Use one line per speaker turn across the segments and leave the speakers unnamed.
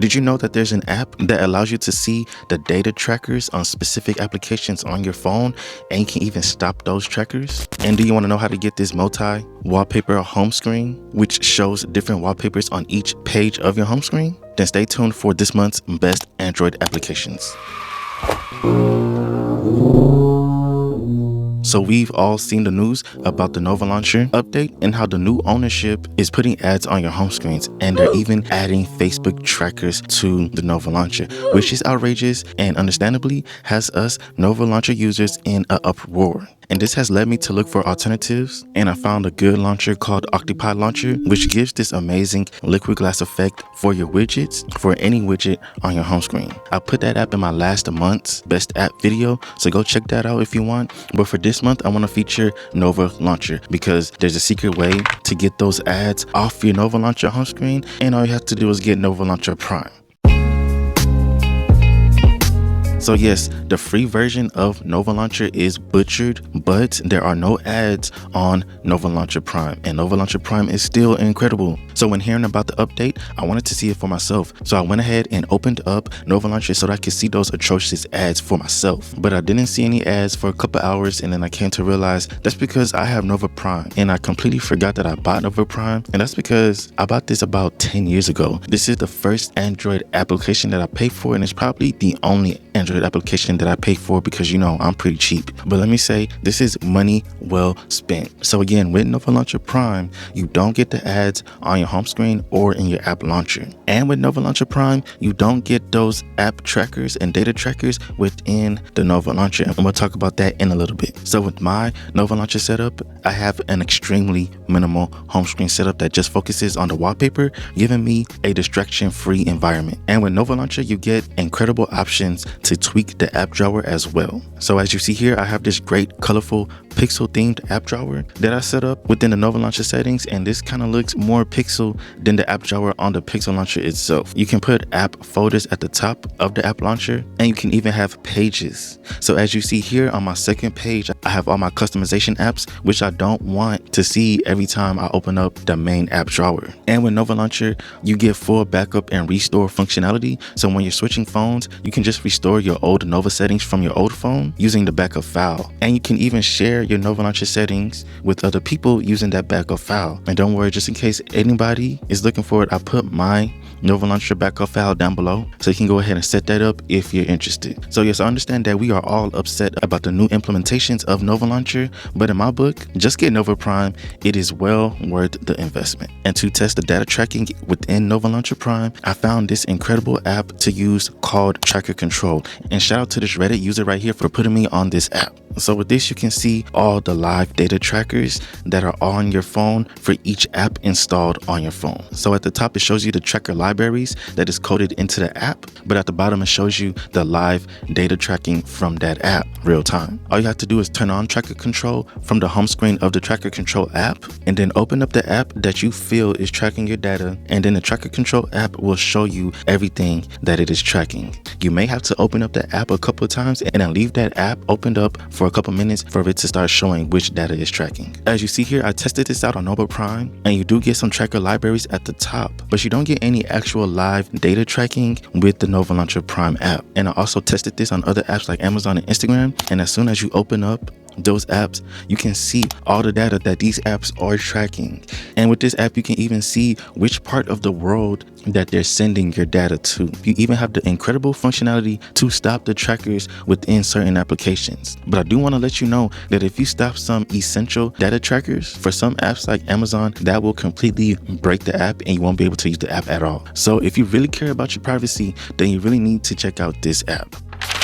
Did you know that there's an app that allows you to see the data trackers on specific applications on your phone, and you can even stop those trackers? And do you want to know how to get this multi-wallpaper home screen, which shows different wallpapers on each page of your home screen? Then stay tuned for this month's best Android applications. So we've all seen the news about the Nova Launcher update and how the new ownership is putting ads on your home screens, and they're even adding Facebook trackers to the Nova Launcher, which is outrageous and understandably has us Nova Launcher users in an uproar. And this has led me to look for alternatives, and I found a good launcher called Octopi Launcher, which gives this amazing liquid glass effect for your widgets, for any widget on your home screen. I put that app in my last month's best app video, so go check that out if you want. But for this month, I want to feature Nova Launcher because there's a secret way to get those ads off your Nova Launcher home screen, and all you have to do is get Nova Launcher Prime. So yes, the free version of Nova Launcher is butchered, but there are no ads on Nova Launcher Prime, and Nova Launcher Prime is still incredible. So when hearing about the update, I wanted to see it for myself. So I went ahead and opened up Nova Launcher so that I could see those atrocious ads for myself. But I didn't see any ads for a couple hours, and then I came to realize that's because I have Nova Prime, and I completely forgot that I bought Nova Prime, and that's because I bought this about 10 years ago. This is the first Android application that I paid for, and it's probably the only Android application that I pay for because, you know, I'm pretty cheap. But let me say, this is money well spent. So again, with Nova Launcher Prime, you don't get the ads on your home screen or in your app launcher. And with Nova Launcher Prime, you don't get those app trackers and data trackers within the Nova Launcher. And we'll talk about that in a little bit. So with my Nova Launcher setup, I have an extremely minimal home screen setup that just focuses on the wallpaper, giving me a distraction-free environment. And with Nova Launcher, you get incredible options to tweak the app drawer as well. So as you see here, I have this great colorful pixel themed app drawer that I set up within the Nova Launcher settings, and this kind of looks more pixel than the app drawer on the Pixel Launcher itself. You can put app folders at the top of the app launcher, and you can even have pages. So as you see here on my second page, I have all my customization apps, which I don't want to see every time I open up the main app drawer. And with Nova Launcher, you get full backup and restore functionality. So when you're switching phones, you can just restore your old Nova settings from your old phone using the backup file. And you can even share your Nova Launcher settings with other people using that backup file. And don't worry, just in case anybody is looking for it, I put my Nova Launcher backup file down below, so you can go ahead and set that up if you're interested. So yes, I understand that we are all upset about the new implementations of Nova Launcher, but in my book, just get Nova Prime. It is well worth the investment. And to test the data tracking within Nova Launcher Prime, I found this incredible app to use called Tracker Control. And shout out to this Reddit user right here for putting me on this app. So with this, you can see all the live data trackers that are on your phone for each app installed on your phone. So at the top, it shows you the tracker libraries that is coded into the app, but at the bottom, it shows you the live data tracking from that app real time. All you have to do is turn on Tracker Control from the home screen of the Tracker Control app, and then open up the app that you feel is tracking your data, and then the Tracker Control app will show you everything that it is tracking. You may have to open up the app a couple of times and then leave that app opened up for a couple minutes for it to start showing which data is tracking. As you see here, I tested this out on Nova Prime, and you do get some tracker libraries at the top, but you don't get any actual live data tracking with the Nova Launcher Prime app. And I also tested this on other apps like Amazon and Instagram, and as soon as you open up those apps, you can see all the data that these apps are tracking. And with this app, you can even see which part of the world that they're sending your data to. You even have the incredible functionality to stop the trackers within certain applications. But I do want to let you know that if you stop some essential data trackers for some apps like Amazon, that will completely break the app and you won't be able to use the app at all. So if you really care about your privacy, then you really need to check out this app.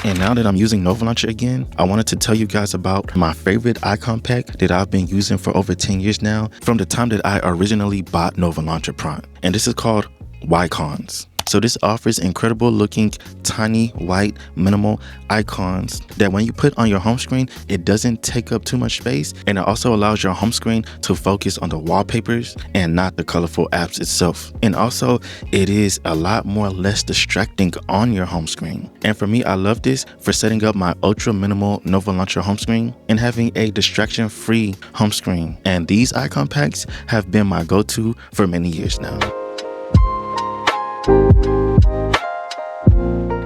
And now that I'm using Nova Launcher again, I wanted to tell you guys about my favorite icon pack that I've been using for over 10 years now, from the time that I originally bought Nova Launcher Prime. And this is called Icons. So this offers incredible looking tiny white minimal icons that when you put on your home screen, it doesn't take up too much space, and it also allows your home screen to focus on the wallpapers and not the colorful apps itself. And also it is a lot more less distracting on your home screen. And for me, I love this for setting up my ultra minimal Nova Launcher home screen and having a distraction free home screen. And these icon packs have been my go-to for many years now.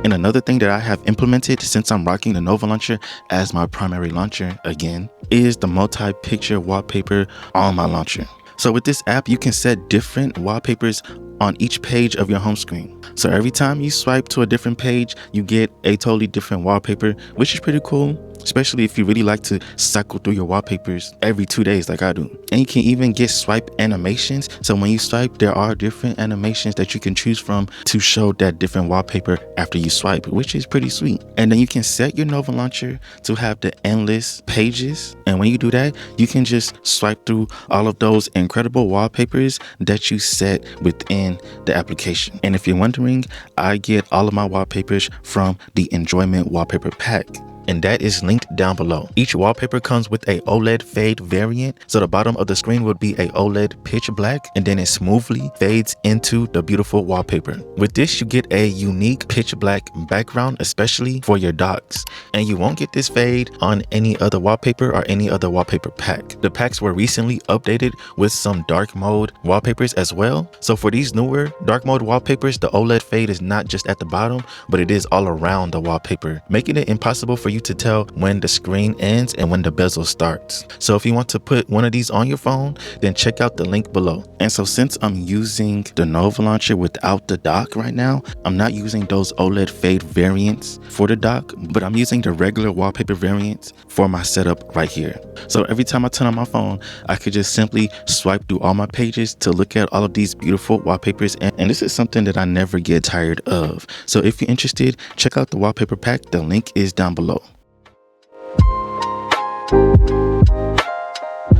And another thing that I have implemented since I'm rocking the Nova Launcher as my primary launcher again is the multi-picture wallpaper on my launcher. So with this app, you can set different wallpapers on each page of your home screen. So every time you swipe to a different page, you get a totally different wallpaper, which is pretty cool, especially if you really like to cycle through your wallpapers every 2 days like I do. And you can even get swipe animations. So when you swipe, there are different animations that you can choose from to show that different wallpaper after you swipe, which is pretty sweet. And then you can set your Nova Launcher to have the endless pages. And when you do that, you can just swipe through all of those incredible wallpapers that you set within the application. And if you're wondering, I get all of my wallpapers from the Enjoyment Wallpaper Pack, and that is linked down below. Each wallpaper comes with a OLED fade variant, so the bottom of the screen would be a OLED pitch black, and then it smoothly fades into the beautiful wallpaper. With this, you get a unique pitch black background, especially for your docs, and you won't get this fade on any other wallpaper or any other wallpaper pack. The packs were recently updated with some dark mode wallpapers as well, so for these newer dark mode wallpapers, the OLED fade is not just at the bottom, but it is all around the wallpaper, making it impossible for you to tell when the screen ends and when the bezel starts. So if you want to put one of these on your phone, then check out the link below. And so since I'm using the Nova Launcher without the dock right now, I'm not using those OLED fade variants for the dock, but I'm using the regular wallpaper variants for my setup right here. So every time I turn on my phone, I could just simply swipe through all my pages to look at all of these beautiful wallpapers, and this is something that I never get tired of. So if you're interested, check out the wallpaper pack. The link is down below.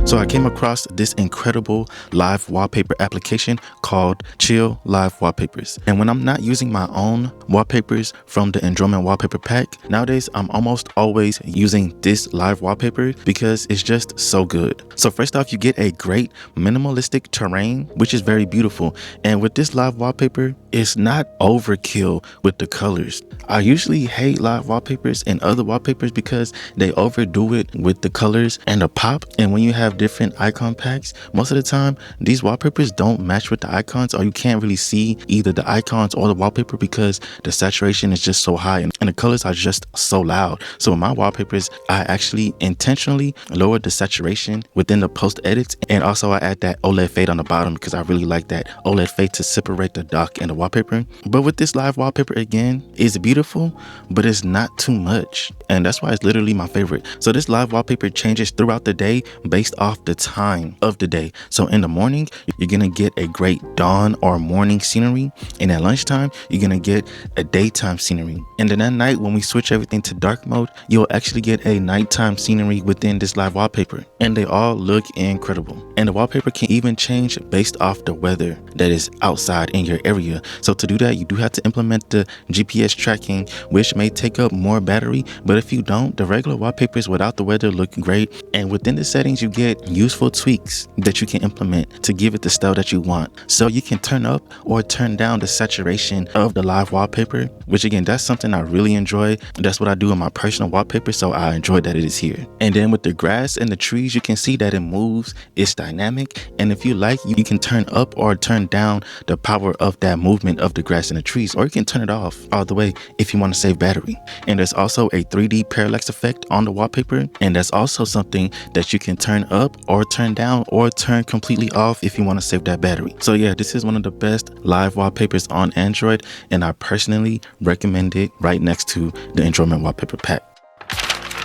So I came across this incredible live wallpaper application called Chill Live Wallpapers. And when I'm not using my own wallpapers from the Enjoyment Wallpaper Pack, nowadays I'm almost always using this live wallpaper because it's just so good. So first off, you get a great minimalistic terrain, which is very beautiful. And with this live wallpaper, it's not overkill with the colors. I usually hate live wallpapers and other wallpapers because they overdo it with the colors and the pop. And when you have different icon packs, most of the time these wallpapers don't match with the icons, or you can't really see either the icons or the wallpaper because the saturation is just so high and the colors are just so loud. So in my wallpapers, I actually intentionally lowered the saturation within the post edits, and also I add that OLED fade on the bottom because I really like that OLED fade to separate the dock and the wallpaper. But with this live wallpaper, again, it's beautiful, but it's not too much, and that's why it's literally my favorite. So this live wallpaper changes throughout the day based off the time of the day. So in the morning, you're gonna get a great dawn or morning scenery, and at lunchtime you're gonna get a daytime scenery, and then at night, when we switch everything to dark mode, you'll actually get a nighttime scenery within this live wallpaper, and they all look incredible. And the wallpaper can even change based off the weather that is outside in your area. So to do that, you do have to implement the GPS tracking, which may take up more battery, but if you don't, the regular wallpapers without the weather look great. And within the settings, you get useful tweaks that you can implement to give it the style that you want. So you can turn up or turn down the saturation of the live wallpaper, which again, that's something I really enjoy. That's what I do in my personal wallpaper, so I enjoy that it is here. And then with the grass and the trees, you can see that it moves, it's dynamic, and if you like, you can turn up or turn down the power of that movement of the grass and the trees, or you can turn it off all the way if you want to save battery. And there's also a 3D parallax effect on the wallpaper, and that's also something that you can turn up or turn down or turn completely off if you want to save that battery. So yeah, this is one of the best live wallpapers on Android, and I personally recommend it right next to the Enjoyment Wallpaper Pack.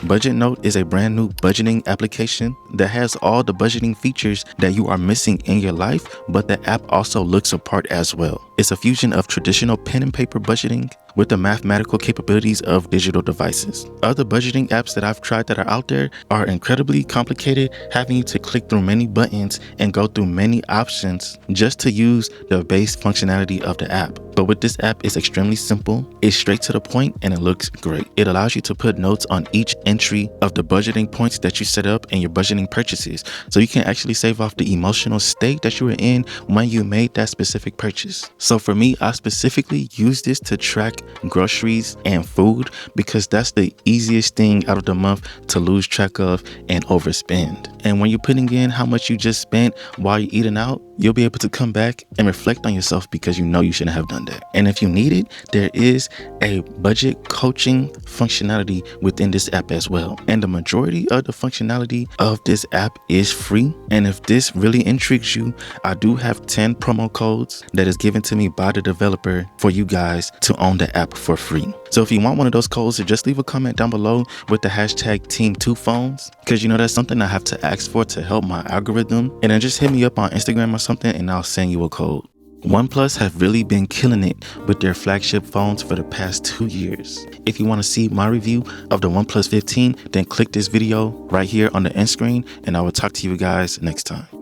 Budget Note is a brand new budgeting application that has all the budgeting features that you are missing in your life, but the app also looks apart as well. It's a fusion of traditional pen and paper budgeting with the mathematical capabilities of digital devices. Other budgeting apps that I've tried that are out there are incredibly complicated, having you to click through many buttons and go through many options just to use the base functionality of the app. But with this app, it's extremely simple, it's straight to the point, and it looks great. It allows you to put notes on each entry of the budgeting points that you set up in your budgeting purchases. So you can actually save off the emotional state that you were in when you made that specific purchase. So for me, I specifically use this to track groceries and food, because that's the easiest thing out of the month to lose track of and overspend. And when you're putting in how much you just spent while you're eating out, you'll be able to come back and reflect on yourself because you know you shouldn't have done that. And if you need it, there is a budget coaching functionality within this app as well. And the majority of the functionality of this app is free. And if this really intrigues you, I do have 10 promo codes that is given to me by the developer for you guys to own the app for free. So if you want one of those codes, just leave a comment down below with the hashtag Team2Phones, because you know that's something I have to ask for to help my algorithm. And then just hit me up on Instagram or something and I'll send you a code. OnePlus have really been killing it with their flagship phones for the past 2 years. If you want to see my review of the OnePlus 15, then click this video right here on the end screen and I will talk to you guys next time.